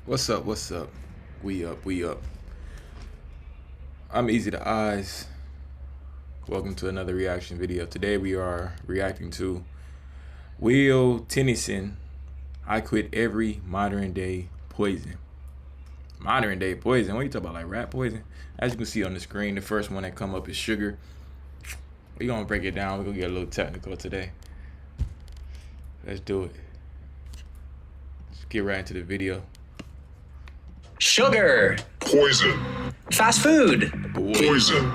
What's up? What's up? We up. We up. I'm Easy the Eyes. Welcome to another reaction video. Today we are reacting to Will Tennyson. I quit every modern day poison. Modern day poison? What are you talking about? Like rat poison? As you can see on the screen, the first one that come up is sugar. We're gonna break it down. We're gonna get a little technical today. Let's do it. Let's get right into the video. Sugar. Poison. Fast food. Poison.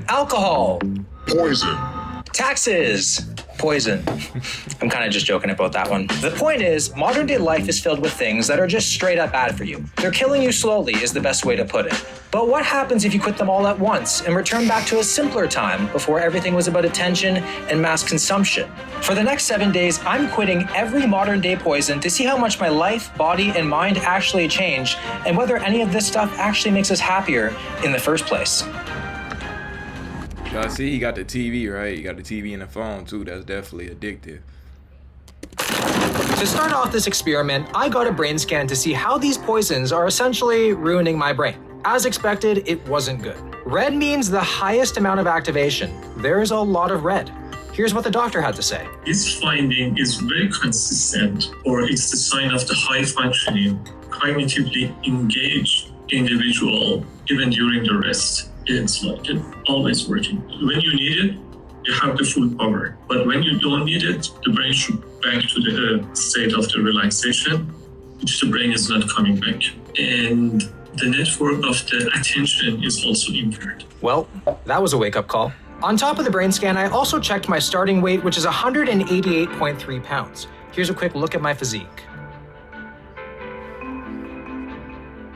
Alcohol. Poison. Taxes. Poison. I'm kind of just joking about that one. The point is, modern day life is filled with things that are just straight up bad for you. They're killing you slowly is the best way to put it. But what happens if you quit them all at once and return back to a simpler time before everything was about attention and mass consumption? For the next 7 days, I'm quitting every modern day poison to see how much my life, body, and mind actually change and whether any of this stuff actually makes us happier in the first place. Y'all see, he got the TV, right? He got the TV and the phone, too. That's definitely addictive. To start off this experiment, I got a brain scan to see how these poisons are essentially ruining my brain. As expected, it wasn't good. Red means the highest amount of activation. There's a lot of red. Here's what the doctor had to say. This finding is very consistent, or it's the sign of the high-functioning, cognitively engaged individual, even during the rest. It's like it always working. When you need it, you have the full power. But when you don't need it, the brain should back to the state of the relaxation, which the brain is not coming back. And the network of the attention is also impaired. Well, that was a wake-up call. On top of the brain scan, I also checked my starting weight, which is 188.3 pounds. Here's a quick look at my physique.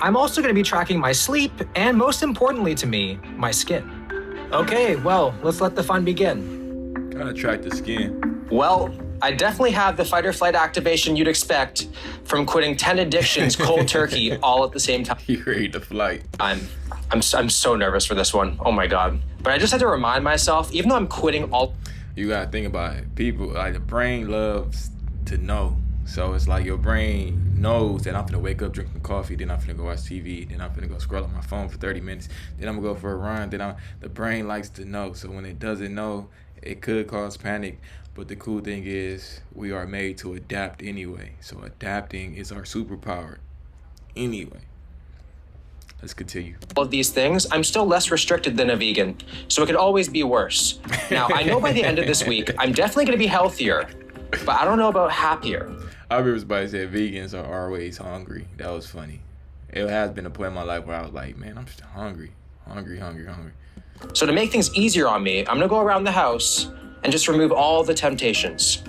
I'm also going to be tracking my sleep, and most importantly to me, my skin. Okay, well, let's let the fun begin. Gotta track the skin. Well, I definitely have the fight or flight activation you'd expect from quitting 10 addictions cold turkey all at the same time. You ready to flight? I'm so nervous for this one. Oh my God. But I just had to remind myself, even though I'm quitting all... You gotta think about it. People, like the brain loves to know. So it's like your brain knows that I'm gonna wake up drinking coffee, then I'm gonna go watch TV, then I'm gonna go scroll on my phone for 30 minutes, then I'm gonna go for a run, the brain likes to know. So when it doesn't know, it could cause panic. But the cool thing is we are made to adapt anyway. So adapting is our superpower anyway. Let's continue. All of these things, I'm still less restricted than a vegan. So it could always be worse. Now, I know by the end of this week, I'm definitely gonna be healthier, but I don't know about happier. I remember somebody said vegans are always hungry. That was funny. It has been a point in my life where I was like, man, I'm just hungry. So to make things easier on me, I'm gonna go around the house and just remove all the temptations.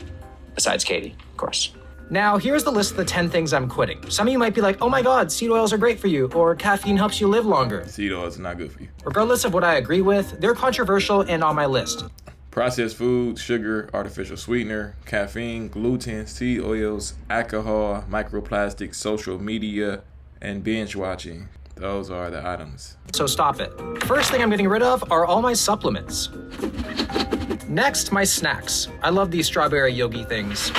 Besides Katie, of course. Now, here's the list of the 10 things I'm quitting. Some of you might be like, oh my God, seed oils are great for you, or caffeine helps you live longer. Seed oils are not good for you. Regardless of what I agree with, they're controversial and on my list. Processed food, sugar, artificial sweetener, caffeine, gluten, seed oils, alcohol, microplastics, social media, and binge watching. Those are the items. So stop it. First thing I'm getting rid of are all my supplements. Next, my snacks. I love these strawberry yogi things.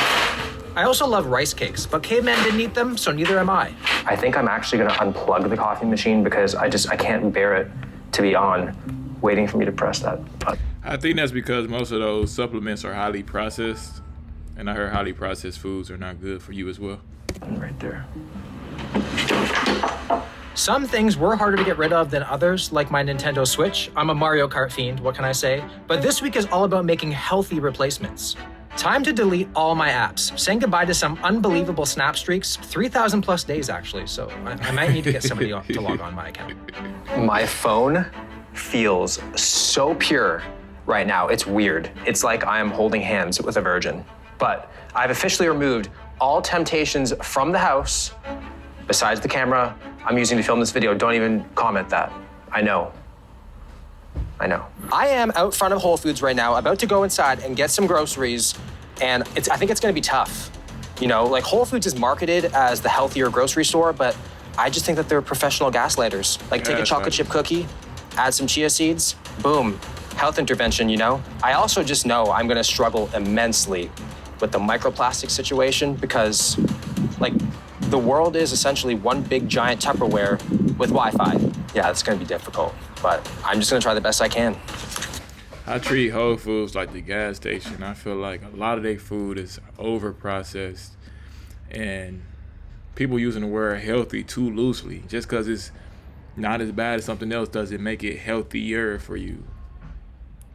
I also love rice cakes, but caveman didn't eat them, so neither am I. I think I'm actually gonna unplug the coffee machine because I can't bear it to be on, waiting for me to press that button. I think that's because most of those supplements are highly processed, and I heard highly processed foods are not good for you as well. Right there. Some things were harder to get rid of than others, like my Nintendo Switch. I'm a Mario Kart fiend, what can I say? But this week is all about making healthy replacements. Time to delete all my apps, saying goodbye to some unbelievable snap streaks, 3,000 plus days actually, so I might need to get somebody to log on my account. My phone feels so pure right now. It's weird. It's like I am holding hands with a virgin. But I've officially removed all temptations from the house, besides the camera I'm using to film this video. Don't even comment that. I know. I am out front of Whole Foods right now, about to go inside and get some groceries, and I think it's gonna be tough. You know, like Whole Foods is marketed as the healthier grocery store, but I just think that they're professional gaslighters. Like take a chocolate chip cookie, add some chia seeds, boom, health intervention, you know? I also just know I'm gonna struggle immensely with the microplastic situation because, like, the world is essentially one big giant Tupperware with Wi-Fi. Yeah, it's gonna be difficult, but I'm just gonna try the best I can. I treat Whole Foods like the gas station. I feel like a lot of their food is over processed, and people using the word healthy too loosely. Just because it's not as bad as something else doesn't make it healthier for you.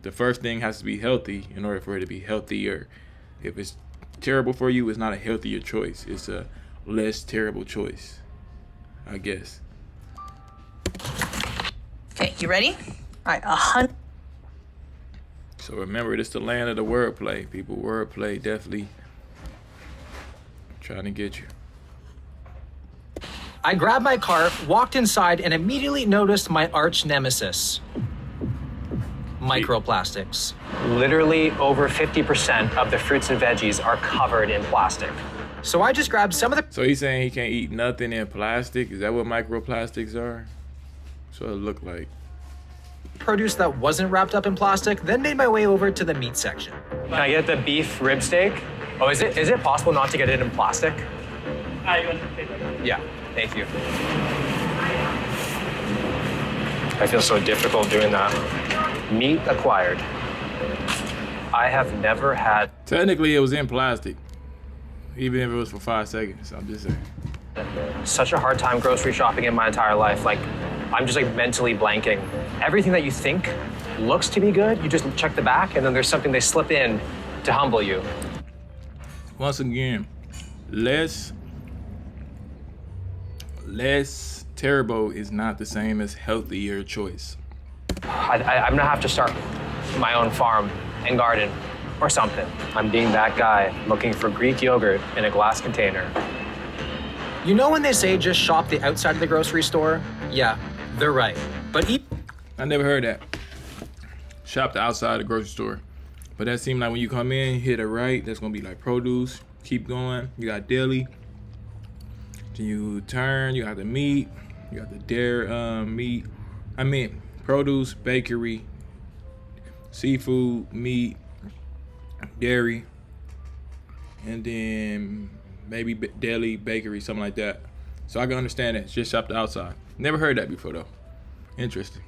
The first thing has to be healthy in order for it to be healthier. If it's terrible for you, it's not a healthier choice. It's a less terrible choice, I guess. Okay, you ready? All right, 100. So remember, this is the land of the wordplay. People, wordplay definitely trying to get you. I grabbed my cart, walked inside, and immediately noticed my arch nemesis. Microplastics. Literally over 50% of the fruits and veggies are covered in plastic. So I just grabbed some of the So he's saying he can't eat nothing in plastic? Is that what microplastics are? That's what it look like. produce that wasn't wrapped up in plastic, then made my way over to the meat section. Can I get the beef rib steak? Oh, is it possible not to get it in plastic? Yeah, thank you. I feel so difficult doing that. Meat acquired. I have never had. Technically, it was in plastic, even if it was for 5 seconds. I'm just saying. Such a hard time grocery shopping in my entire life. Like, I'm just like mentally blanking. Everything that you think looks to be good, you just check the back, and then there's something they slip in to humble you. Once again, less terrible is not the same as healthier choice. I'm gonna have to start my own farm and garden or something. I'm being that guy looking for Greek yogurt in a glass container. You know when they say just shop the outside of the grocery store? Yeah, they're right. But I never heard that. Shop the outside of the grocery store. But that seemed like when you come in, hit a right, that's gonna be like produce. Keep going. You got deli. Then you turn, you got the meat. You got the dairy meat. Produce, bakery, seafood, meat, dairy, and then maybe deli, bakery, something like that. So I can understand that. Just shop the outside. Never heard that before though. Interesting.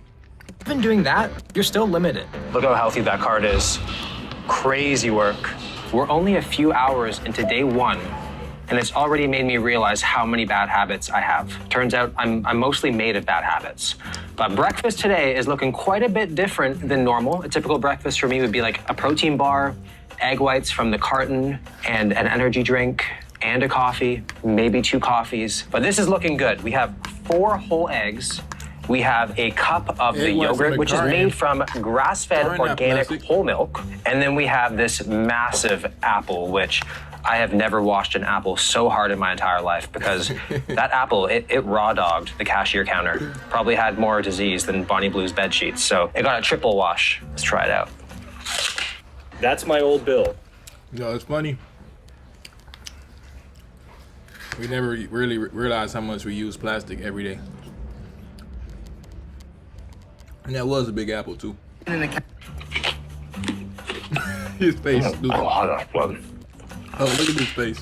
even doing that, you're still limited. Look how healthy that card is. Crazy work. We're only a few hours into day one, and it's already made me realize how many bad habits I have. Turns out I'm mostly made of bad habits. But breakfast today is looking quite a bit different than normal. A typical breakfast for me would be like a protein bar, egg whites from the carton, and an energy drink, and a coffee, maybe 2 coffees. But this is looking good. We have 4 whole eggs. We have a cup of the yogurt, which is made from grass-fed organic whole milk. And then we have this massive apple, which I have never washed an apple so hard in my entire life because that apple, it raw dogged the cashier counter. Probably had more disease than Bonnie Blue's bed sheets. So it got a triple wash. Let's try it out. That's my old bill. No, it's funny. We never really realized how much we use plastic every day. And that was a big apple too. His face. Oh, look at his face.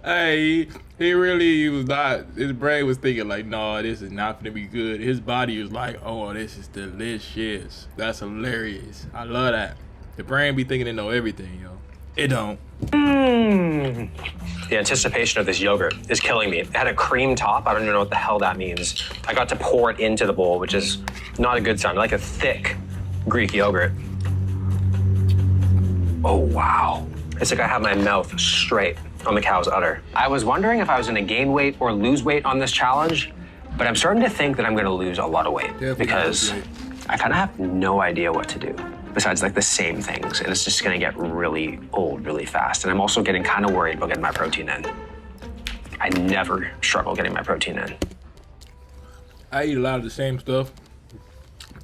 Hey, he really was not. His brain was thinking like, no, this is not gonna be good. His body was like, oh, this is delicious. That's hilarious. I love that. The brain be thinking it know everything, yo. It don't. The anticipation of this yogurt is killing me. It had a cream top. I don't even know what the hell that means. I got to pour it into the bowl, which is not a good sign. I like a thick Greek yogurt. Oh, wow. It's like I have my mouth straight on the cow's udder. I was wondering if I was gonna gain weight or lose weight on this challenge, but I'm starting to think that I'm gonna lose a lot of weight because I kind of have no idea what to do besides like the same things, and it's just gonna get really old really fast. And I'm also getting kind of worried about getting my protein in. I never struggle getting my protein in. I eat a lot of the same stuff.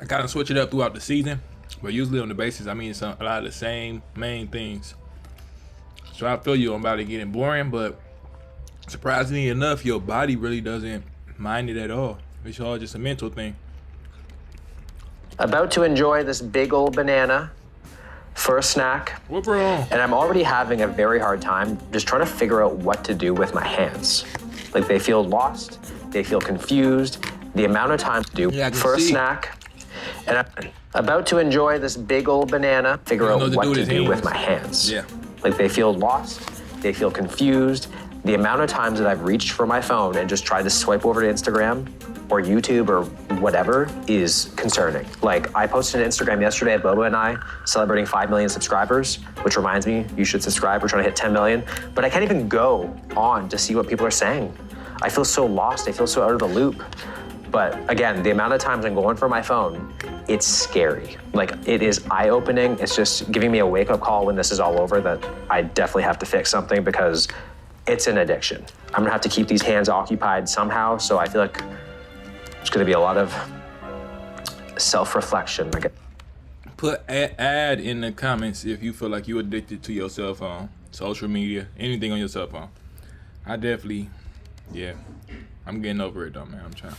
I kind of switch it up throughout the season, but usually on the basis, I mean a lot of the same main things. So I feel you, I'm about to getting boring, but surprisingly enough, your body really doesn't mind it at all. It's all just a mental thing. About to enjoy this big old banana, for a snack. What wrong? And I'm already having a very hard time just trying to figure out what to do with my hands. Like they feel lost, they feel confused. The amount of time to do for a snack. And I'm about to enjoy this big old banana, figure out what to do with my hands. Yeah. Like they feel lost, they feel confused. The amount of times that I've reached for my phone and just tried to swipe over to Instagram or YouTube or whatever is concerning. Like I posted an Instagram yesterday of Bobo and I celebrating 5 million subscribers, which reminds me, you should subscribe. We're trying to hit 10 million, but I can't even go on to see what people are saying. I feel so lost, I feel so out of the loop. But again, the amount of times I'm going for my phone, it's scary. Like it is eye-opening. It's just giving me a wake-up call when this is all over that I definitely have to fix something because it's an addiction. I'm gonna have to keep these hands occupied somehow. So I feel like there's gonna be a lot of self-reflection. Put add in the comments if you feel like you're addicted to your cell phone, social media, anything on your cell phone. I definitely, yeah, I'm getting over it though, man. I'm trying.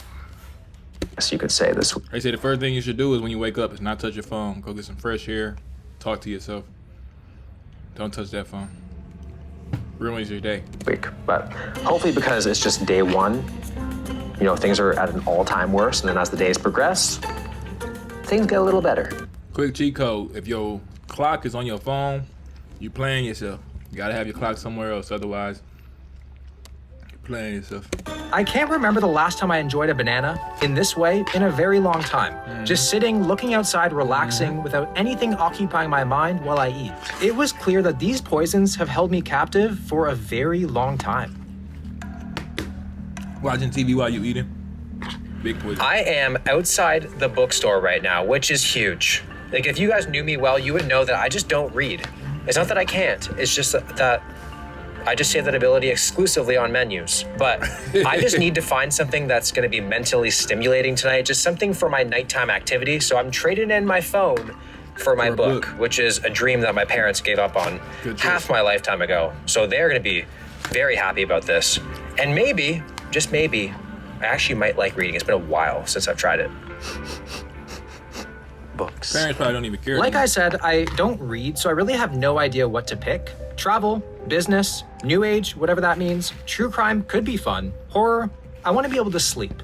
So you could say this. They say the first thing you should do is when you wake up is not touch your phone. Go get some fresh air, talk to yourself. Don't touch that phone. Ruins your day. Week, but hopefully because it's just day one, you know, things are at an all-time worst, and then as the days progress, things get a little better. Quick cheat code: if your clock is on your phone, you playing yourself. You gotta have your clock somewhere else, otherwise you're playing yourself. I can't remember the last time I enjoyed a banana in this way in a very long time. Just sitting, looking outside, relaxing, without anything occupying my mind while I eat. It was clear that these poisons have held me captive for a very long time. Watching TV while you eating? Big poison. I am outside the bookstore right now, which is huge. Like, if you guys knew me well, you would know that I just don't read. It's not that I can't, it's just that I just save that ability exclusively on menus. But I just need to find something that's gonna be mentally stimulating tonight, just something for my nighttime activity. So I'm trading in my phone for my book, which is a dream that my parents gave up on half my lifetime ago. So they're gonna be very happy about this. And maybe, just maybe, I actually might like reading. It's been a while since I've tried it. Books. Parents probably don't even care. Like I said, I don't read, so I really have no idea what to pick. Travel, business, new age, whatever that means. True crime could be fun. Horror, I want to be able to sleep.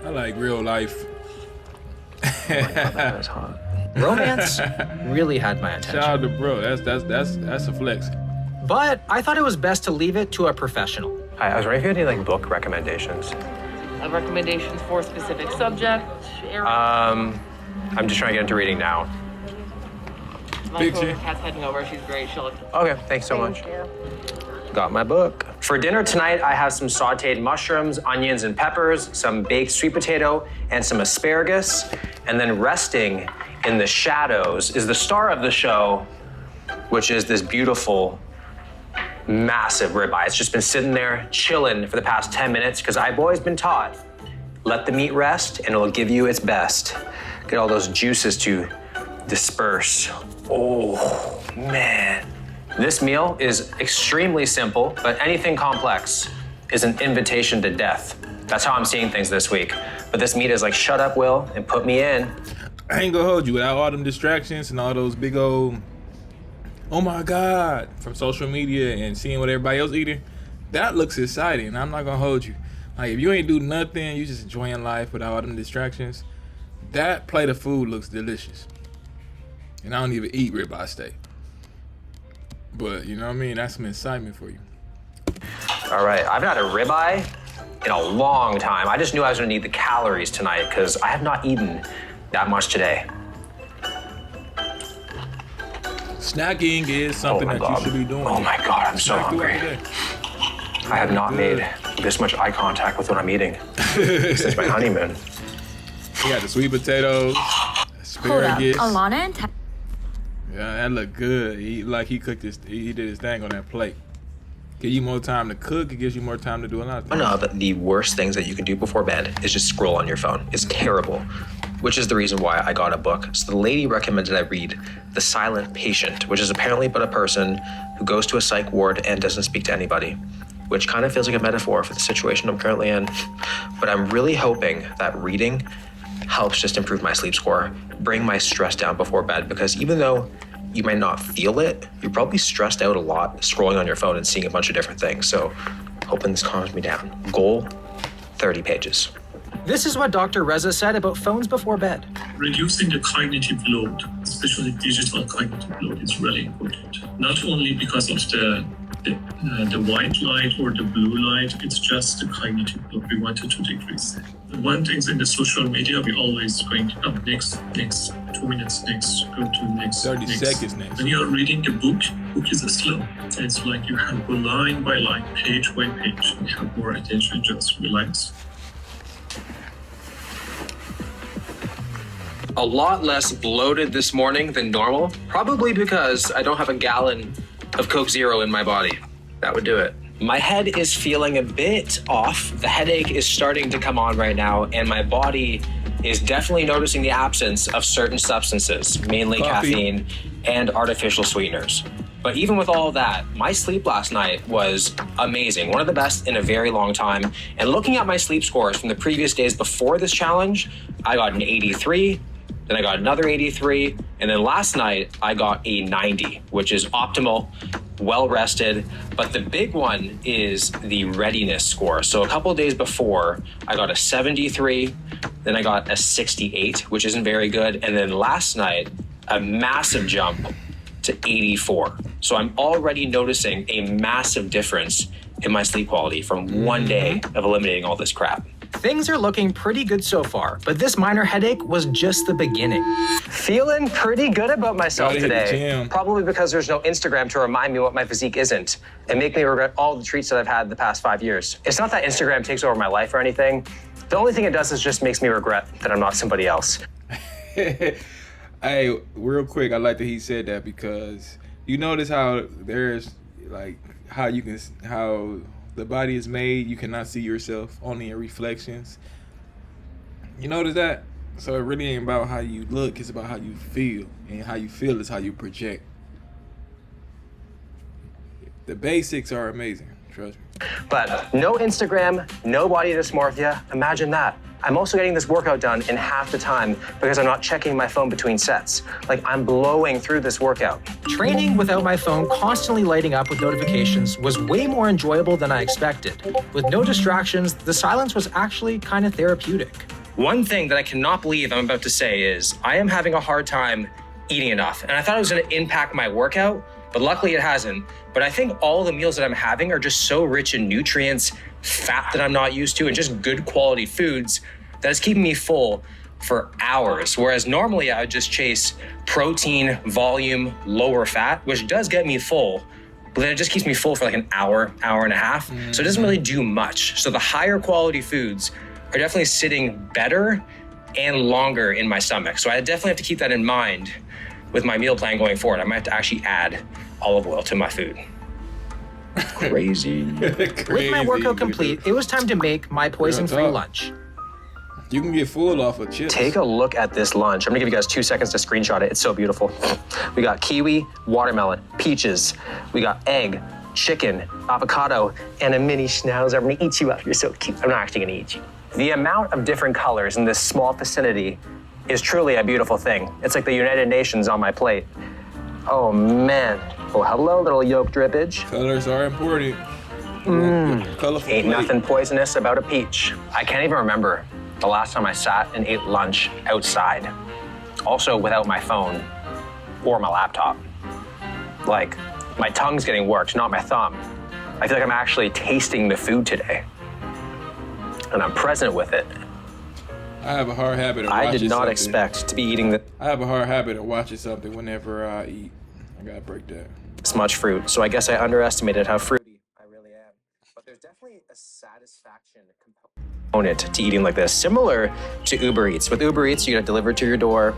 I like real life. That was hot. Romance really had my attention. Shout out to bro. That's a flex. But I thought it was best to leave it to a professional. Hi, I was wondering if you had any like book recommendations. Recommendations for a specific subject, area. I'm just trying to get into reading now. My picture. Kat's heading over. She's great. She'll. Okay, thanks so much. Got my book. For dinner tonight, I have some sauteed mushrooms, onions, and peppers, some baked sweet potato, and some asparagus. And then resting in the shadows is the star of the show, which is this beautiful, massive ribeye. It's just been sitting there chilling for the past 10 minutes because I've always been taught, let the meat rest and it'll give you its best. Get all those juices to disperse. Oh, man. This meal is extremely simple, but anything complex is an invitation to death. That's how I'm seeing things this week. But this meat is like, shut up, Will, and put me in. I ain't gonna hold you without all them distractions and all those big old, oh my God, from social media and seeing what everybody else eating. That looks exciting. I'm not gonna hold you. Like if you ain't do nothing, you just enjoying life without all them distractions, that plate of food looks delicious. And I don't even eat ribeye steak. But you know what I mean? That's some excitement for you. All right, I've had a ribeye in a long time. I just knew I was gonna need the calories tonight because I have not eaten that much today. Snacking is something that you should be doing. Oh my God, I'm so Snack throughout hungry. the day. I have not made this much eye contact with what I'm eating since my honeymoon. You got the sweet potatoes, Hold up, asparagus. Alana and Yeah, that look good. He did his thing on that plate. Give you more time to cook. It gives you more time to do a lot of things. One of the worst things that you can do before bed is just scroll on your phone. It's terrible, which is the reason why I got a book. So the lady recommended I read The Silent Patient, which is apparently about a person who goes to a psych ward and doesn't speak to anybody, which kind of feels like a metaphor for the situation I'm currently in. But I'm really hoping that reading helps just improve my sleep score, bring my stress down before bed, because even though you might not feel it, you're probably stressed out a lot scrolling on your phone and seeing a bunch of different things. So hoping this calms me down. Goal, 30 pages. This is what Dr. Reza said about phones before bed. Reducing the cognitive load, especially digital cognitive load, is really important. Not only because of the white light or the blue light, it's just the cognitive load we wanted to decrease. One thing in the social media, we always going to next, 2 minutes next, go to next, 30 seconds next. When you're reading the book is slow. It's like you have go line by line, page by page. You have more attention, just relax. A lot less bloated this morning than normal, probably because I don't have a gallon of Coke Zero in my body. That would do it. My head is feeling a bit off. The headache is starting to come on right now, and my body is definitely noticing the absence of certain substances, mainly caffeine and artificial sweeteners. But even with all of that, my sleep last night was amazing, one of the best in a very long time. And looking at my sleep scores from the previous days before this challenge, I got an 83, then I got another 83, and then last night I got a 90, which is optimal, well rested. But the big one is the readiness score. So a couple of days before, I got a 73, then I got a 68, which isn't very good. And then last night, a massive jump to 84. So I'm already noticing a massive difference in my sleep quality from one day of eliminating all this crap. Things are looking pretty good so far, but this minor headache was just the beginning. Feeling pretty good about myself Gotta hit the today. gym. Probably because there's no Instagram to remind me what my physique isn't and make me regret all the treats that I've had the past 5 years. It's not that Instagram takes over my life or anything. The only thing it does is just makes me regret that I'm not somebody else. Hey, real quick, I like that he said that, because you notice how there's like how the body is made, you cannot see yourself, only in reflections. You notice that? So it really ain't about how you look, it's about how you feel. And how you feel is how you project. The basics are amazing, trust me. But no Instagram, no body dysmorphia. Imagine that. I'm also getting this workout done in half the time because I'm not checking my phone between sets. Like, I'm blowing through this workout. Training without my phone constantly lighting up with notifications was way more enjoyable than I expected. With no distractions, the silence was actually kind of therapeutic. One thing that I cannot believe I'm about to say is I am having a hard time eating enough. And I thought it was going to impact my workout, but luckily it hasn't. But I think all the meals that I'm having are just so rich in nutrients, fat that I'm not used to, and just good quality foods that is keeping me full for hours. Whereas normally I would just chase protein, volume, lower fat, which does get me full, but then it just keeps me full for like an hour, hour and a half. So it doesn't really do much. So the higher quality foods are definitely sitting better and longer in my stomach. So I definitely have to keep that in mind with my meal plan going forward. I might have to actually add olive oil to my food. Crazy. With my workout complete, it was time to make my poison-free lunch. You can get full off of chips. Take a look at this lunch. I'm gonna give you guys 2 seconds to screenshot it. It's so beautiful. We got kiwi, watermelon, peaches. We got egg, chicken, avocado, and a mini schnauzer. I'm gonna eat you up. You're so cute. I'm not actually gonna eat you. The amount of different colors in this small vicinity is truly a beautiful thing. It's like the United Nations on my plate. Oh man. Oh, hello, little yolk drippage. Colors are important. Colorful Ain't plate. nothing poisonous about a peach. I can't even remember the last time I sat and ate lunch outside. Also without my phone or my laptop. Like, my tongue's getting worked, not my thumb. I feel like I'm actually tasting the food today. And I'm present with it. I have a hard habit of watching I did not something. expect to be eating I have a hard habit of watching something whenever I eat. I gotta break that. this much fruit, so I guess I underestimated how fruity I really am. But there's definitely a satisfaction component to eating like this, similar to Uber Eats. With Uber Eats, you get it delivered to your door.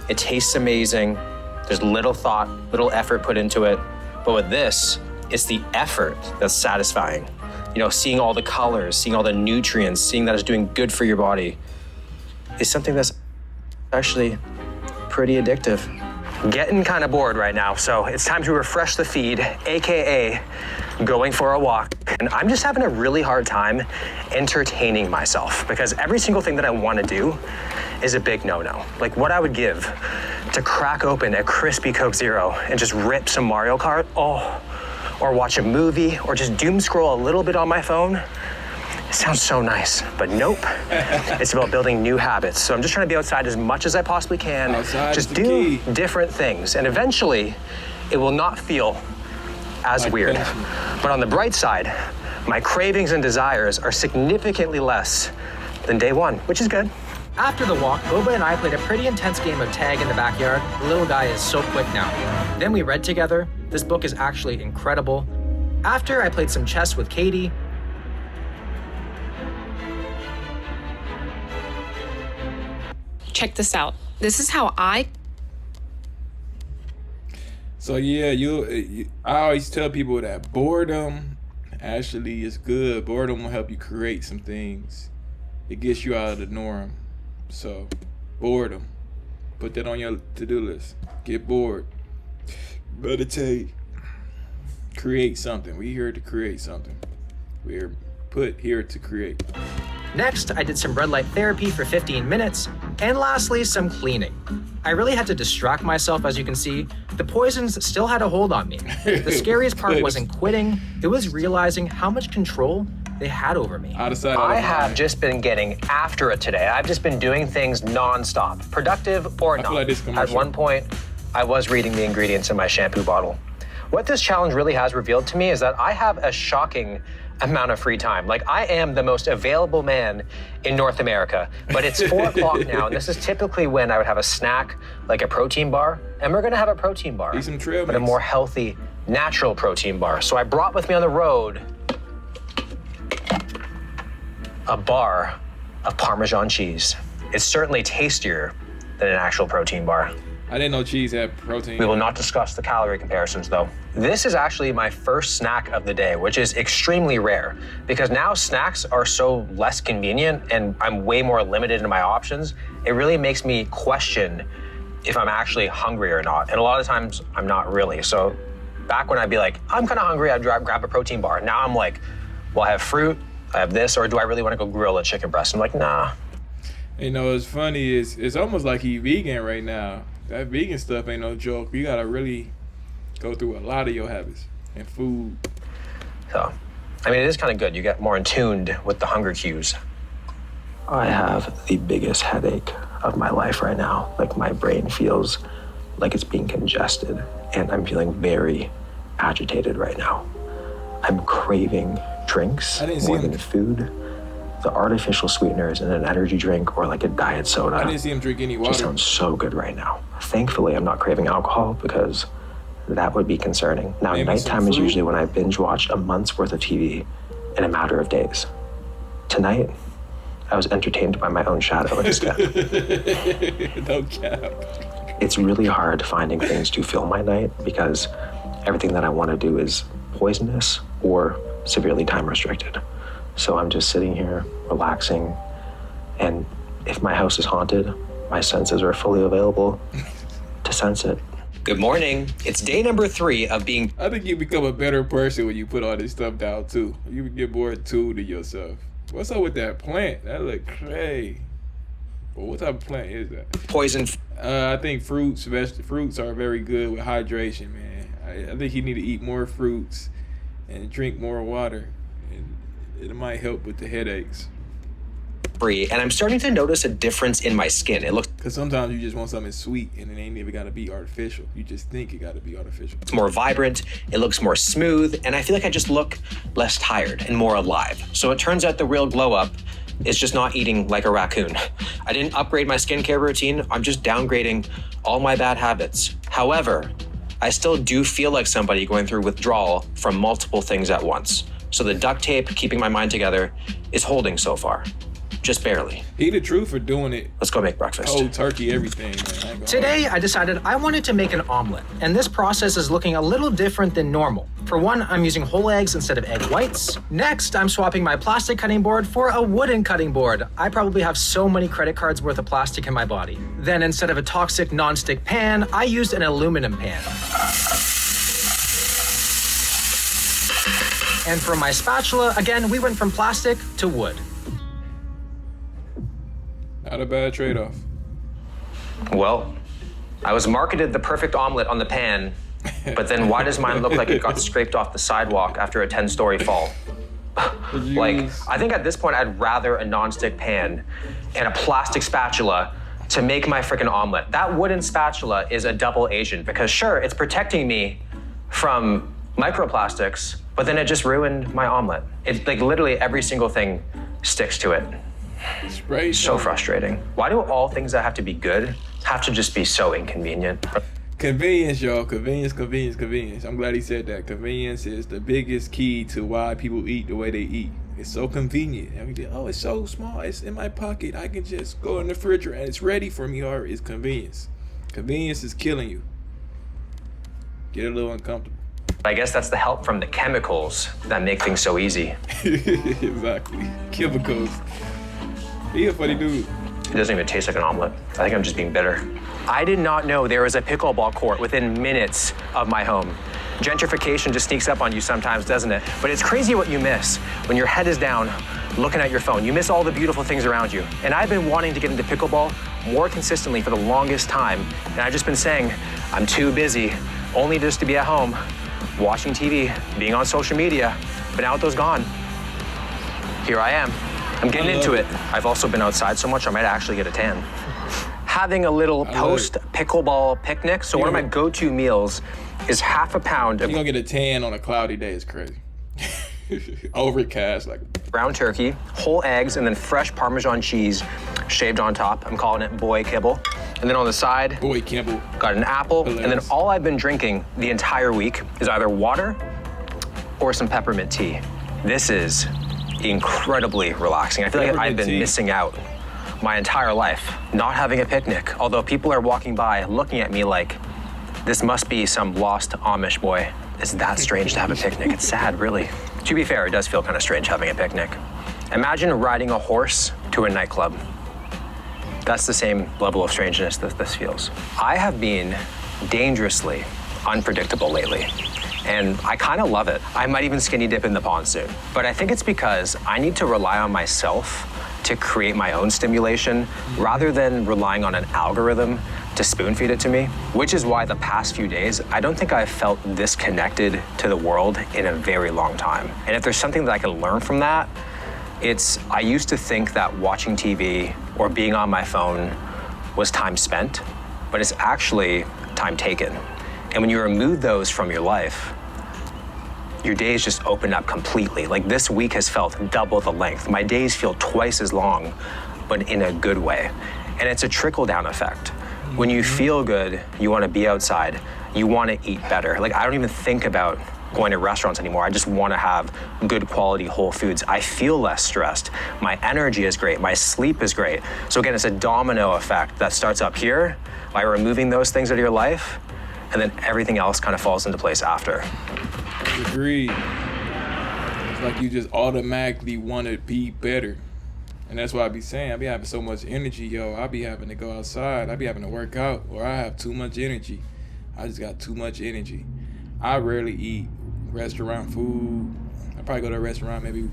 It tastes amazing. There's little thought, little effort put into it. But with this, it's the effort that's satisfying. You know, seeing all the colors, seeing all the nutrients, seeing that it's doing good for your body is something that's actually pretty addictive. getting kind of bored right now, so it's time to refresh the feed, AKA going for a walk. And I'm just having a really hard time entertaining myself because every single thing that I want to do is a big no-no. Like what I would give to crack open a crispy Coke Zero and just rip some Mario Kart, or watch a movie, or just doom scroll a little bit on my phone. It sounds so nice, but nope. It's about building new habits. So I'm just trying to be outside as much as I possibly can. Outside just is the do key. different things, and eventually it will not feel as Like weird. punishment. But on the bright side, my cravings and desires are significantly less than day one, which is good. After the walk, Boba and I played a pretty intense game of tag in the backyard. The little guy is so quick now. Then we read together. This book is actually incredible. After, I played some chess with Katie. Check this out. This is how I So yeah, I always tell people that boredom actually is good. Boredom will help you create some things. It gets you out of the norm. So, boredom. Put that on your to-do list. Get bored. Meditate. Create something. We're here to create something. We're put here to create. Next, I did some red light therapy for 15 minutes. And lastly, some cleaning. I really had to distract myself, as you can see. The poisons still had a hold on me. The scariest part wasn't quitting, it was realizing how much control they had over me. Out of sight, out I of have mind. just been getting after it today. I've just been doing things nonstop, productive or I not. feel like this At commercial. one point, I was reading the ingredients in my shampoo bottle. What this challenge really has revealed to me is that I have a shocking amount of free time. Like, I am the most available man in North America, but it's 4 o'clock now, and this is typically when I would have a snack, like a protein bar, and we're gonna have a protein bar, Eat some trail but a mix. more healthy, natural protein bar. So I brought with me on the road a bar of Parmesan cheese. It's certainly tastier than an actual protein bar. I didn't know cheese had protein. We will not discuss the calorie comparisons though. This is actually my first snack of the day, which is extremely rare because now snacks are so less convenient and I'm way more limited in my options. It really makes me question if I'm actually hungry or not. And a lot of times I'm not really. So back when I'd be like, I'm kind of hungry, I'd grab a protein bar. Now I'm like, well, I have fruit, I have this, or do I really want to go grill a chicken breast? I'm like, nah. You know, it's funny, it's almost like he vegan right now. That vegan stuff ain't no joke. You gotta really go through a lot of your habits and food. So, I mean, it is kind of good. You get more in tuned with the hunger cues. I have the biggest headache of my life right now. Like, my brain feels like it's being congested, and I'm feeling very agitated right now. I'm craving drinks I didn't see more him. than food. The artificial sweeteners in an energy drink or like a diet soda I didn't see him drink any just water. sounds so good right now. Thankfully, I'm not craving alcohol because that would be concerning. Now, Maybe some nighttime is fruit? usually when I binge watch a month's worth of TV in a matter of days. Tonight, I was entertained by my own shadow instead. No cap. It's really hard finding things to fill my night because everything that I want to do is poisonous or severely time restricted. So I'm just sitting here relaxing, and if my house is haunted, my senses are fully available to sense it. Good morning. It's day number 3 of being I think you become a better person when you put all this stuff down too. You get more tuned to yourself. What's up with that plant? That look crazy. Well, what type of plant is that? poisoned I think fruits are very good with hydration, man. I think you need to eat more fruits and drink more water. And it might help with the headaches. free, and I'm starting to notice a difference in my skin. It looks Because sometimes you just want something sweet and it ain't even got to be artificial. You just think it got to be artificial. more vibrant, it looks more smooth, and I feel like I just look less tired and more alive. So it turns out the real glow up is just not eating like a raccoon. I didn't upgrade my skincare routine, I'm just downgrading all my bad habits. However, I still do feel like somebody going through withdrawal from multiple things at once. So the duct tape keeping my mind together is holding so far. just barely. He the truth for doing it. Let's go make breakfast. Cold turkey, everything, man. I ain't gonna lie. Today, I decided I wanted to make an omelet, and this process is looking a little different than normal. For one, I'm using whole eggs instead of egg whites. Next, I'm swapping my plastic cutting board for a wooden cutting board. I probably have so many credit cards worth of plastic in my body. Then, instead of a toxic non-stick pan, I used an aluminum pan. And for my spatula, again, we went from plastic to wood. Not a bad trade-off. Well, I was marketed the perfect omelet on the pan, but then why does mine look like it got scraped off the sidewalk after a 10-story fall? Like, I think at this point, I'd rather a non-stick pan and a plastic spatula to make my freaking omelet. That wooden spatula is a double agent because sure, it's protecting me from microplastics, but then it just ruined my omelet. It's like literally every single thing sticks to it. Spray So frustrating. Why do all things that have to be good have to just be so inconvenient? Convenience, y'all. Convenience, convenience, convenience. I'm glad he said that. Convenience is the biggest key to why people eat the way they eat. It's so convenient. And we oh, it's so small. It's in my pocket. I can just go in the refrigerator and it's ready for me. Or it's convenience. Convenience is killing you. Get a little uncomfortable. I guess that's the help from the chemicals that make things so easy. Exactly. Chemicals. He a funny dude. It doesn't even taste like an omelet. I think I'm just being bitter. I did not know there was a pickleball court within minutes of my home. Gentrification just sneaks up on you sometimes, doesn't it? But it's crazy what you miss when your head is down looking at your phone. You miss all the beautiful things around you. And I've been wanting to get into pickleball more consistently for the longest time. And I've just been saying, I'm too busy, only just to be at home, watching TV, being on social media. But now those gone. Here I am. I'm getting into it. I've also been outside so much I might actually get a tan. Having a little post-pickleball picnic. So one of my go-to meals is half a pound of You're gonna get a tan on a cloudy day. It's crazy. Overcast, like brown turkey, whole eggs, and then fresh Parmesan cheese shaved on top. I'm calling it boy kibble. And then on the side, boy kibble. Got an apple. Hilarious. And then all I've been drinking the entire week is either water or some peppermint tea. This is incredibly relaxing. I feel like I've been missing out my entire life, not having a picnic. Although people are walking by looking at me like, this must be some lost Amish boy. It's that strange to have a picnic. It's sad, really. To be fair, it does feel kind of strange having a picnic. Imagine riding a horse to a nightclub. That's the same level of strangeness that this feels. I have been dangerously unpredictable lately, and I kind of love it. I might even skinny dip in the pond soon. But I think it's because I need to rely on myself to create my own stimulation rather than relying on an algorithm to spoon feed it to me, which is why the past few days, I don't think I've felt this connected to the world in a very long time. And if there's something that I can learn from that, I used to think that watching TV or being on my phone was time spent, but it's actually time taken. And when you remove those from your life, your days just open up completely. Like this week has felt double the length. My days feel twice as long, but in a good way. And it's a trickle-down effect. When you feel good, you want to be outside, you want to eat better. Like I don't even think about going to restaurants anymore. I just want to have good quality whole foods. I feel less stressed. My energy is great. My sleep is great. So again, it's a domino effect that starts up here by removing those things out of your life, and then everything else kind of falls into place after. Agreed. It's like you just automatically want to be better. And that's why I be saying, I be having so much energy, yo. I be having to go outside. I be having to work out, or I have too much energy. I just got too much energy. I rarely eat restaurant food. I probably go to a restaurant maybe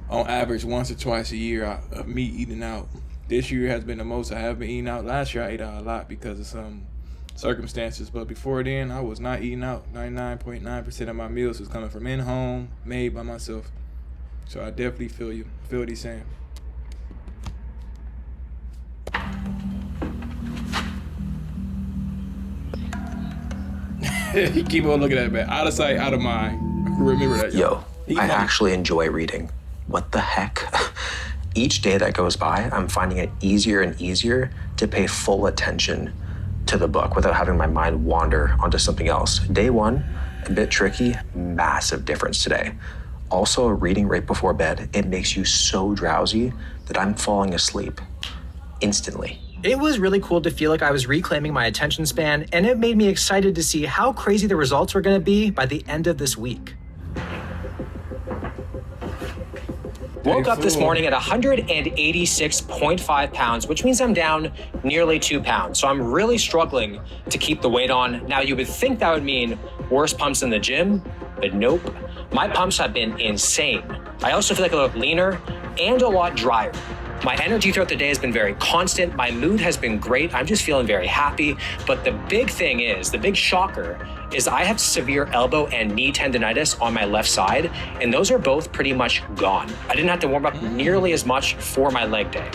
on average once or twice a year of me eating out. This year has been the most I have been eating out. Last year I ate out a lot because of some circumstances, but before then I was not eating out. 99.9% of my meals was coming from in-home, made by myself. So I definitely feel you. Feel what he's saying. He keep on looking at it, man. Out of sight, out of mind. Remember that. Yo, I actually enjoy reading. What the heck? Each day that goes by, I'm finding it easier and easier to pay full attention to the book without having my mind wander onto something else. Day one, a bit tricky, massive difference today. Also, reading right before bed, it makes you so drowsy that I'm falling asleep instantly. It was really cool to feel like I was reclaiming my attention span, and it made me excited to see how crazy the results were going to be by the end of this week. Woke up this morning at 186.5 pounds, which means I'm down nearly 2 pounds. So I'm really struggling to keep the weight on. Now, you would think that would mean worse pumps in the gym, but nope. My pumps have been insane. I also feel like I look leaner and a lot drier. My energy throughout the day has been very constant. My mood has been great. I'm just feeling very happy. But the big thing is, the big shocker is I have severe elbow and knee tendonitis on my left side, and those are both pretty much gone. I didn't have to warm up nearly as much for my leg day.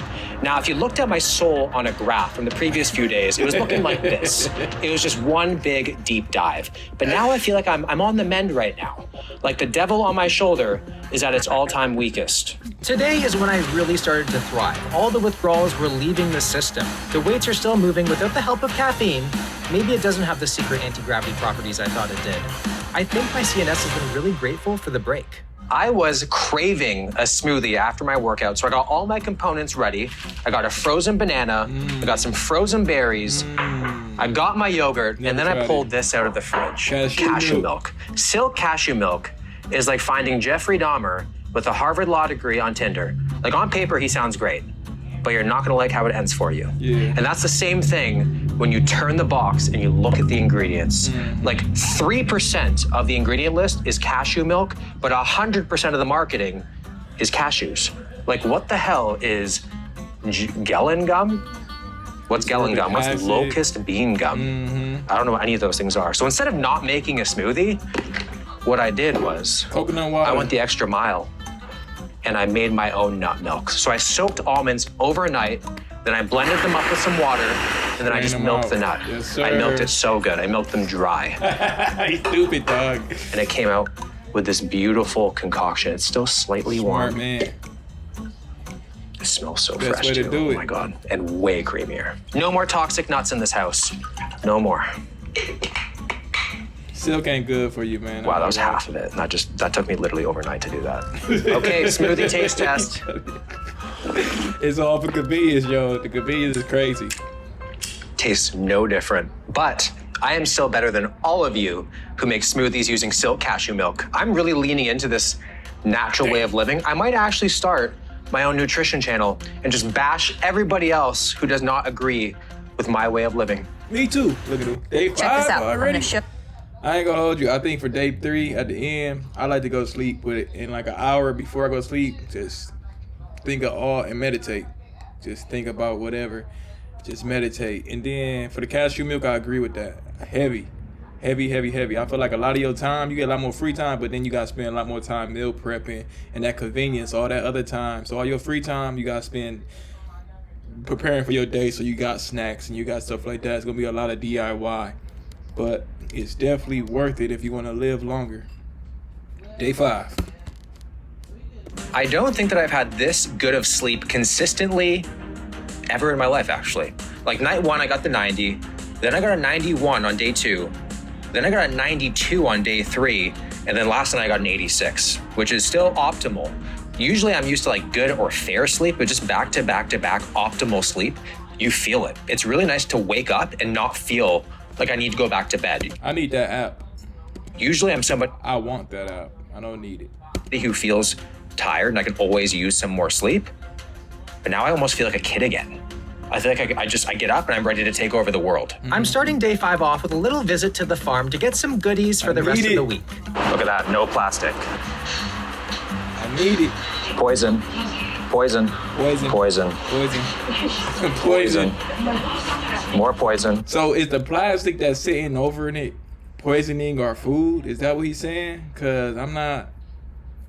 Now, if you looked at my sole on a graph from the previous few days, it was looking like this. It was just one big deep dive. But now I feel like I'm on the mend right now. Like the devil on my shoulder is at its all-time weakest. Today is when I really started to thrive. All the withdrawals were leaving the system. The weights are still moving without the help of caffeine. Maybe it doesn't have the secret anti-gravity properties I thought it did. I think my CNS has been really grateful for the break. I was craving a smoothie after my workout, so I got all my components ready. I got a frozen banana, I got some frozen berries, I got my yogurt, and then I pulled this out of the fridge. Cashew milk. Silk cashew milk is like finding Jeffrey Dahmer with a Harvard Law degree on Tinder. Like on paper, he sounds great, but you're not gonna like how it ends for you. Yeah. And that's the same thing when you turn the box and you look at the ingredients. Like 3% of the ingredient list is cashew milk, but 100% of the marketing is cashews. Like what the hell is Gelen gum? What's Gelen gum? What's locust bean gum? I don't know what any of those things are. So instead of not making a smoothie, what I did was coconut water. I went the extra mile and I made my own nut milk. So I soaked almonds overnight, then I blended them up with some water, and then I just milked the nut. Yes, sir. I milked it so good. I milked them dry. You stupid dog. And it came out with this beautiful concoction. It's still slightly warm. Smart man. It smells so Best fresh way to too. do Oh it. my God. And way creamier. No more toxic nuts in this house. No more. Silk ain't good for you, man. Wow, that was half of it. That took me literally overnight to do that. Okay, smoothie taste test. It's all for convenience, yo. The convenience is crazy. Tastes no different. But I am still better than all of you who make smoothies using silk cashew milk. I'm really leaning into this natural way of living. I might actually start my own nutrition channel and just bash everybody else who does not agree with my way of living. Me too. Look at him. Day 5 Check this out. already. I ain't gonna hold you. I think for day 3 at the end, I like to go sleep with it in like an hour before I go to sleep. Just think of all and meditate. Just think about whatever. Just meditate. And then for the cashew milk, I agree with that. Heavy. I feel like a lot of your time, you get a lot more free time, but then you gotta spend a lot more time meal prepping and that convenience, all that other time. So all your free time, you gotta spend preparing for your day. So you got snacks and you got stuff like that. It's gonna be a lot of DIY. But it's definitely worth it if you want to live longer. Day 5. I don't think that I've had this good of sleep consistently ever in my life, actually. Like night 1, I got the 90. Then I got a 91 on day 2. Then I got a 92 on day 3. And then last night I got an 86, which is still optimal. Usually I'm used to like good or fair sleep, but just back to back optimal sleep, you feel it. It's really nice to wake up and not feel like I need to go back to bed. I need that app. Usually I'm somebody I want that app. I don't need it. Who feels tired and I can always use some more sleep. But now I almost feel like a kid again. I feel like I get up and I'm ready to take over the world. I'm starting day 5 off with a little visit to the farm to get some goodies for the rest of the week. Look at that, no plastic. I need it. Poison. More poison. So is the plastic that's sitting over in it poisoning our food? Is that what he's saying? Cause I'm not.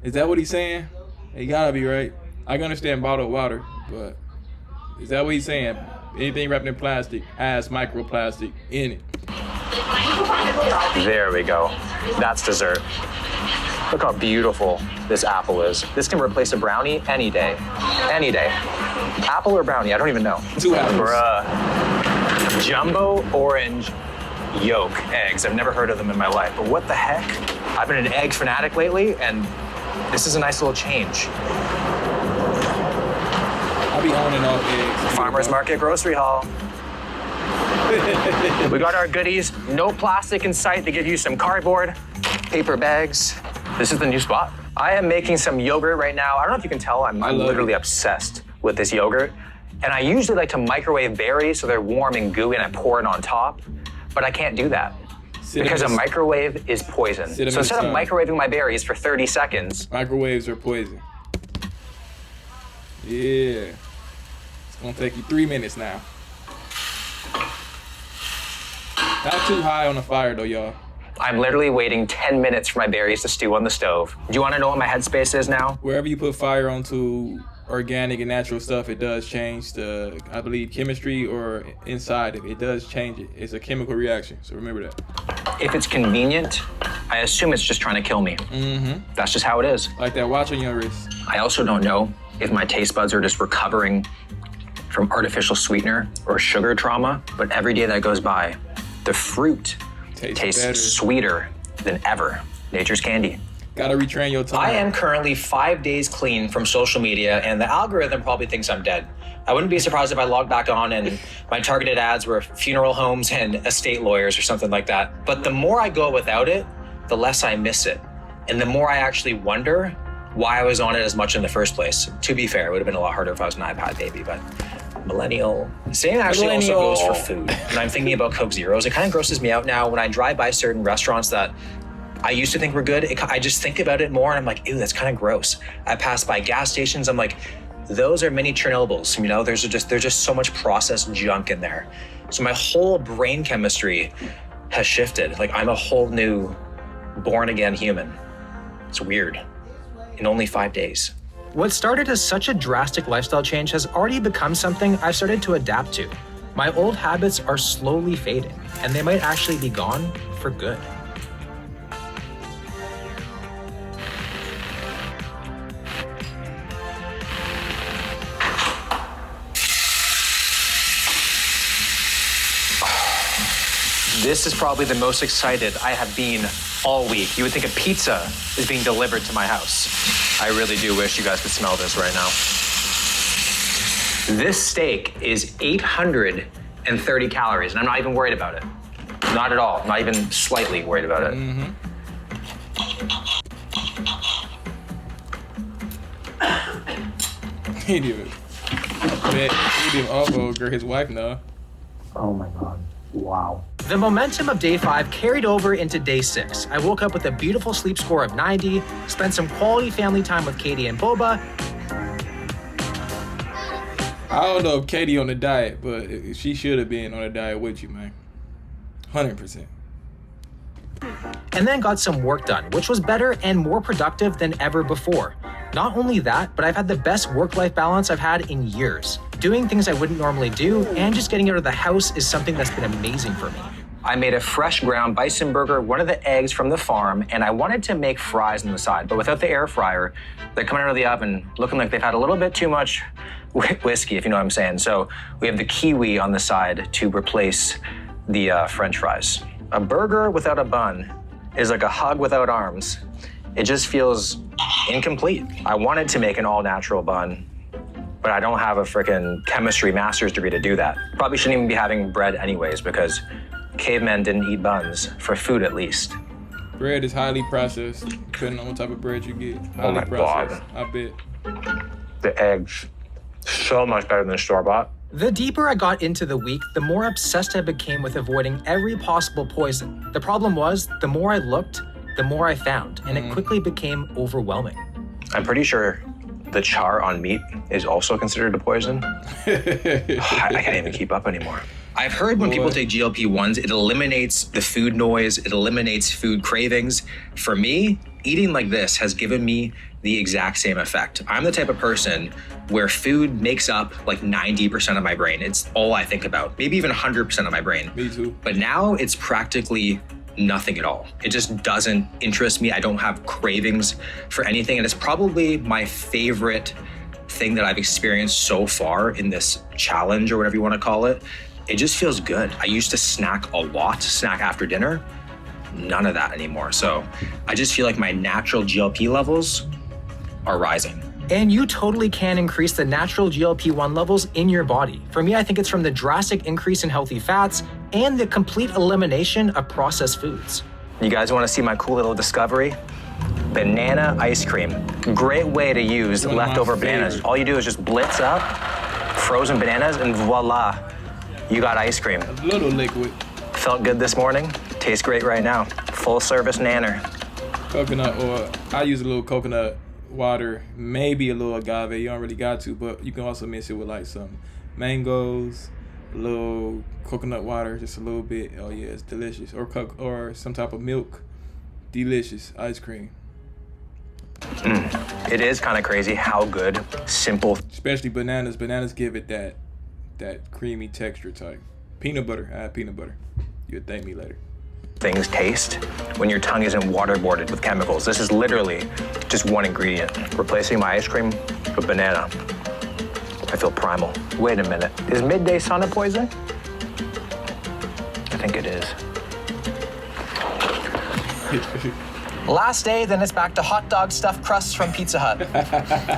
Is that what he's saying? He gotta be right. I can understand bottled water, but is that what he's saying? Anything wrapped in plastic has microplastic in it. There we go. That's dessert. Look how beautiful this apple is. This can replace a brownie any day. Any day. Apple or brownie, I don't even know. 2 apples. Bruh. Jumbo orange yolk eggs. I've never heard of them in my life, but what the heck? I've been an egg fanatic lately, and This is a nice little change. I'll be on and off eggs. Farmer's Market grocery haul. We got our goodies. No plastic in sight to give you some cardboard, paper bags. This is the new spot. I am making some yogurt right now. I don't know if you can tell, I'm literally obsessed with this yogurt. And I usually like to microwave berries so they're warm and gooey and I pour it on top, but I can't do that because a microwave is poison. So instead of microwaving my berries for 30 seconds. Microwaves are poison. Yeah. It's gonna take you 3 minutes now. Not too high on the fire though, y'all. I'm literally waiting 10 minutes for my berries to stew on the stove. Do you want to know what my headspace is now? Wherever you put fire onto organic and natural stuff, it does change the, I believe, chemistry or inside it. It does change it. It's a chemical reaction, so remember that. If it's convenient, I assume it's just trying to kill me. That's just how it is. Like that watch on your wrist. I also don't know if my taste buds are just recovering from artificial sweetener or sugar trauma, but every day that goes by, the fruit tastes sweeter than ever. Nature's candy. Gotta retrain your tongue. I am currently 5 days clean from social media, and the algorithm probably thinks I'm dead. I wouldn't be surprised if I logged back on and my targeted ads were funeral homes and estate lawyers or something like that. But the more I go without it, the less I miss it. And the more I actually wonder why I was on it as much in the first place. To be fair, it would have been a lot harder if I was an iPad baby, but millennial. Same actually also goes for food. When I'm thinking about Coke Zeros, it kind of grosses me out now when I drive by certain restaurants that I used to think were good. I just think about it more and I'm like, ew, that's kind of gross. I pass by gas stations, I'm like, those are mini Chernobyls, you know? There's just so much processed junk in there. So my whole brain chemistry has shifted. Like I'm a whole new born again human. It's weird. In only 5 days. What started as such a drastic lifestyle change has already become something I've started to adapt to. My old habits are slowly fading, and they might actually be gone for good. This is probably the most excited I have been all week. You would think a pizza is being delivered to my house. I really do wish you guys could smell this right now. This steak is 830 calories, and I'm not even worried about it. Not at all. Not even slightly worried about it. He didn't elbow his wife now. Oh my God. Wow. The momentum of day 5 carried over into day 6. I woke up with a beautiful sleep score of 90, spent some quality family time with Katie and Boba. I don't know if Katie on the diet, but she should have been on a diet with you, man. 100%. And then got some work done, which was better and more productive than ever before. Not only that, but I've had the best work-life balance I've had in years. Doing things I wouldn't normally do and just getting out of the house is something that's been amazing for me. I made a fresh ground bison burger, one of the eggs from the farm, and I wanted to make fries on the side, but without the air fryer, they're coming out of the oven looking like they've had a little bit too much whiskey, if you know what I'm saying. So we have the kiwi on the side to replace the French fries. A burger without a bun is like a hug without arms. It just feels incomplete. I wanted to make an all-natural bun, but I don't have a freaking chemistry master's degree to do that. Probably shouldn't even be having bread anyways, because cavemen didn't eat buns, for food at least. Bread is highly processed, depending on what type of bread you get. Oh my processed, God. I bet. The eggs, so much better than store-bought. The deeper I got into the week, the more obsessed I became with avoiding every possible poison. The problem was, the more I looked, the more I found, and it quickly became overwhelming. I'm pretty sure the char on meat is also considered a poison. I can't even keep up anymore. I've heard when people take GLP-1s, it eliminates the food noise, it eliminates food cravings. For me, eating like this has given me the exact same effect. I'm the type of person where food makes up like 90% of my brain. It's all I think about, maybe even 100% of my brain. Me too. But now it's practically nothing at all. It just doesn't interest me. I don't have cravings for anything. And it's probably my favorite thing that I've experienced so far in this challenge or whatever you want to call it. It just feels good. I used to snack a lot, snack after dinner. None of that anymore. So I just feel like my natural GLP levels are rising. And you totally can increase the natural GLP-1 levels in your body. For me, I think it's from the drastic increase in healthy fats and the complete elimination of processed foods. You guys want to see my cool little discovery? Banana ice cream. Great way to use leftover bananas. All you do is just blitz up frozen bananas and voila, you got ice cream. A little liquid. Felt good this morning. Tastes great right now. Full service nanner. Coconut, or I use a little coconut water, maybe a little agave. You don't really got to, but you can also mix it with like some mangoes, a little coconut water, just a little bit. Oh yeah, it's delicious. Or some type of milk. Delicious ice cream. It is kind of crazy how good simple, especially bananas. Bananas give it that creamy texture type. Peanut butter. I have peanut butter. You'll thank me later. Things taste when your tongue isn't waterboarded with chemicals. This is literally just one ingredient. Replacing my ice cream with banana. I feel primal. Wait a minute. Is midday sun a poison? I think it is. Last day, then it's back to hot dog stuffed crusts from Pizza Hut.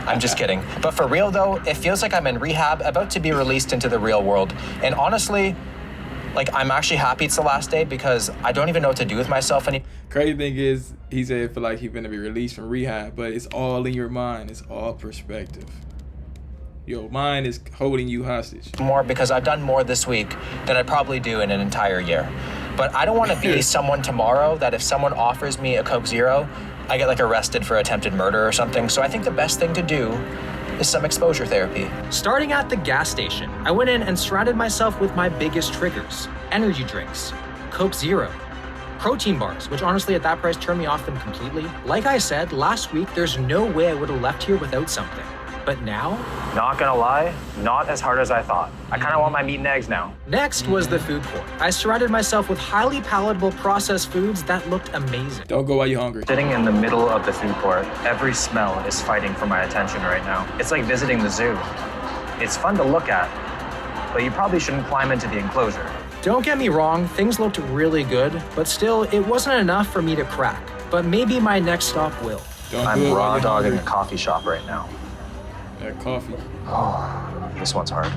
I'm just kidding. But for real though, it feels like I'm in rehab, about to be released into the real world. And honestly, like, I'm actually happy it's the last day because I don't even know what to do with myself anymore. Crazy thing is, he said it feel like he's gonna be released from rehab, but it's all in your mind. It's all perspective. Your mind is holding you hostage. More because I've done more this week than I probably do in an entire year. But I don't want to be someone tomorrow that if someone offers me a Coke Zero, I get like arrested for attempted murder or something. So I think the best thing to do is some exposure therapy. Starting at the gas station, I went in and surrounded myself with my biggest triggers: energy drinks, Coke Zero, protein bars, which honestly at that price turned me off them completely. Like I said, last week, there's no way I would have left here without something. But now? Not gonna lie, not as hard as I thought. I kind of want my meat and eggs now. Next was the food court. I surrounded myself with highly palatable processed foods that looked amazing. Don't go while you're hungry. Sitting in the middle of the food court, every smell is fighting for my attention right now. It's like visiting the zoo. It's fun to look at, but you probably shouldn't climb into the enclosure. Don't get me wrong, things looked really good, but still, it wasn't enough for me to crack. But maybe my next stop will. I'm raw dogging a coffee shop right now. That coffee. Oh, this one's hard.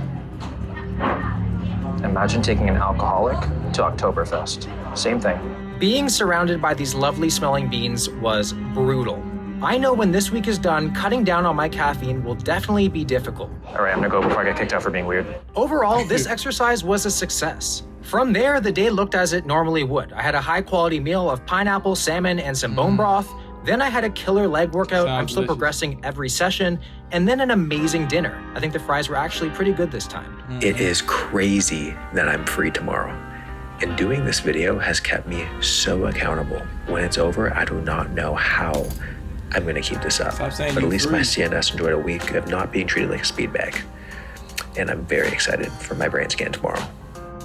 Imagine taking an alcoholic to Oktoberfest. Same thing. Being surrounded by these lovely smelling beans was brutal. I know when this week is done, cutting down on my caffeine will definitely be difficult. All right, I'm gonna go before I get kicked out for being weird. Overall, this exercise was a success. From there, the day looked as it normally would. I had a high quality meal of pineapple, salmon, and some bone broth. Then I had a killer leg workout. I'm still progressing every session. And then an amazing dinner. I think the fries were actually pretty good this time. It is crazy that I'm free tomorrow. And doing this video has kept me so accountable. When it's over, I do not know how I'm gonna keep this up. But at least my CNS enjoyed a week of not being treated like a speed bag. And I'm very excited for my brain scan tomorrow.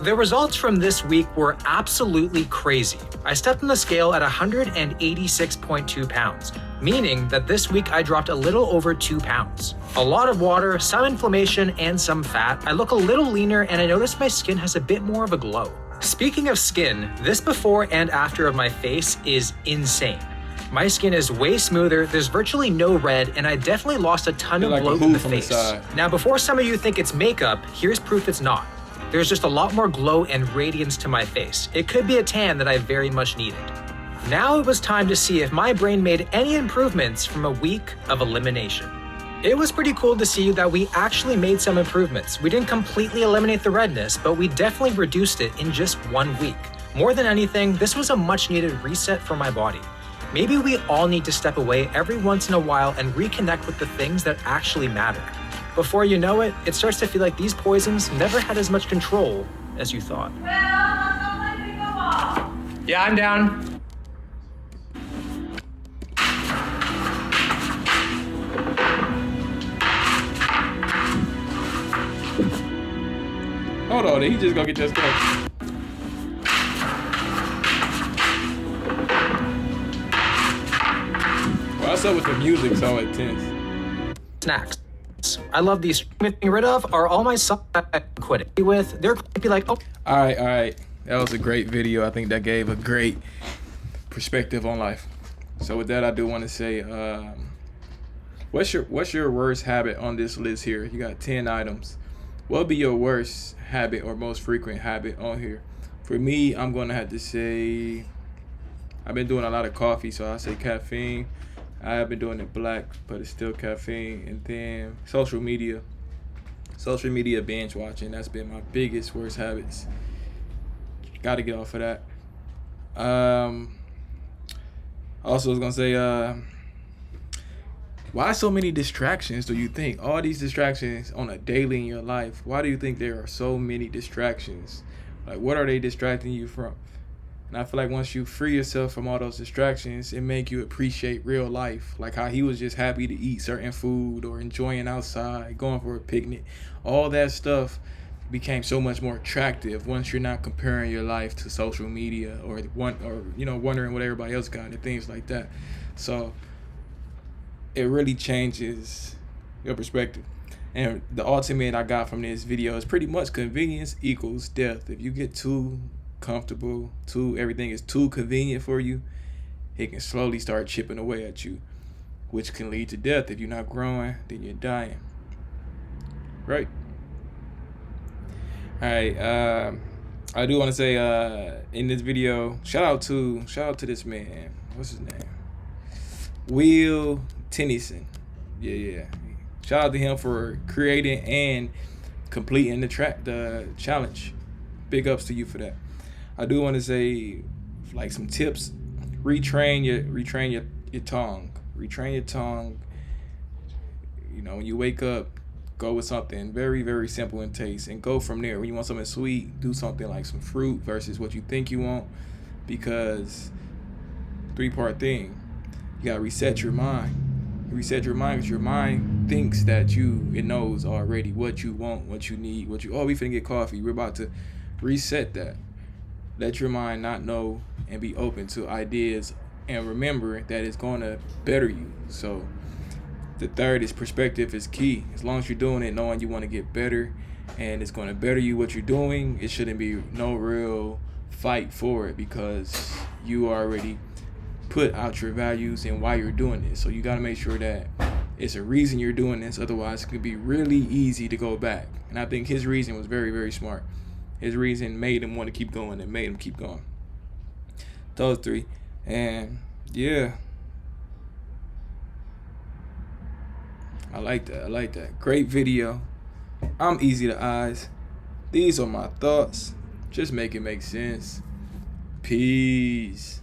The results from this week were absolutely crazy. I stepped on the scale at 186.2 pounds, meaning that this week I dropped a little over 2 pounds. A lot of water, some inflammation, and some fat. I look a little leaner, and I notice my skin has a bit more of a glow. Speaking of skin, this before and after of my face is insane. My skin is way smoother, there's virtually no red, and I definitely lost a ton of bloat in the face. Now, before some of you think it's makeup, here's proof it's not. There's just a lot more glow and radiance to my face. It could be a tan that I very much needed. Now it was time to see if my brain made any improvements from a week of elimination. It was pretty cool to see that we actually made some improvements. We didn't completely eliminate the redness, but we definitely reduced it in just 1 week. More than anything, this was a much needed reset for my body. Maybe we all need to step away every once in a while and reconnect with the things that actually matter. Before you know it, it starts to feel like these poisons never had as much control as you thought. Yeah, I'm down. Hold on, he just gonna get your stuff. What's up with the music so intense? Snacks. I love these. Getting rid of are all my stuff that I quit it with. They're gonna be like, oh. All right. That was a great video. I think that gave a great perspective on life. So with that, I do want to say, What's your worst habit on this list here? You got 10 items. What would be your worst habit or most frequent habit on here? For me, I'm gonna have to say I've been doing a lot of coffee, so I say caffeine. I have been doing it black, but it's still caffeine. And then social media binge watching. That's been my biggest worst habits. Got to get off of that. Also, I was gonna say, why so many distractions do you think? All these distractions on a daily in your life. Why do you think there are so many distractions? Like, what are they distracting you from? And I feel like once you free yourself from all those distractions, it make you appreciate real life. Like how he was just happy to eat certain food or enjoying outside, going for a picnic. All that stuff became so much more attractive once you're not comparing your life to social media or wondering what everybody else got and things like that. So it really changes your perspective. And the ultimate I got from this video is pretty much convenience equals death. If you get too comfortable, everything is too convenient for you, it can slowly start chipping away at you, which can lead to death. If you're not growing, then you're dying. Right? All right. I do want to say in this video, shout out to this man. What's his name? Will Tennyson. Yeah. Shout out to him for creating and completing the challenge. Big ups to you for that. I do want to say, like, some tips. Retrain your tongue. Retrain your tongue. You know, when you wake up, go with something very, very simple in taste and go from there. When you want something sweet, do something like some fruit versus what you think you want, because 3-part thing. You gotta reset your mind. You reset your mind because your mind thinks that it knows already what you want, what you need, we finna get coffee. We're about to reset that. Let your mind not know and be open to ideas, and remember that it's gonna better you. So the third is perspective is key. As long as you're doing it, knowing you want to get better and it's gonna better you what you're doing, it shouldn't be no real fight for it because you already put out your values and why you're doing this. So you got to make sure that it's a reason you're doing this. Otherwise, it could be really easy to go back. And I think his reason was very, very smart. His reason made him want to keep going and made him keep going. Those 3. And yeah, I like that. Great video. I'm Ezey the Eyes. These are my thoughts. Just make it make sense. Peace.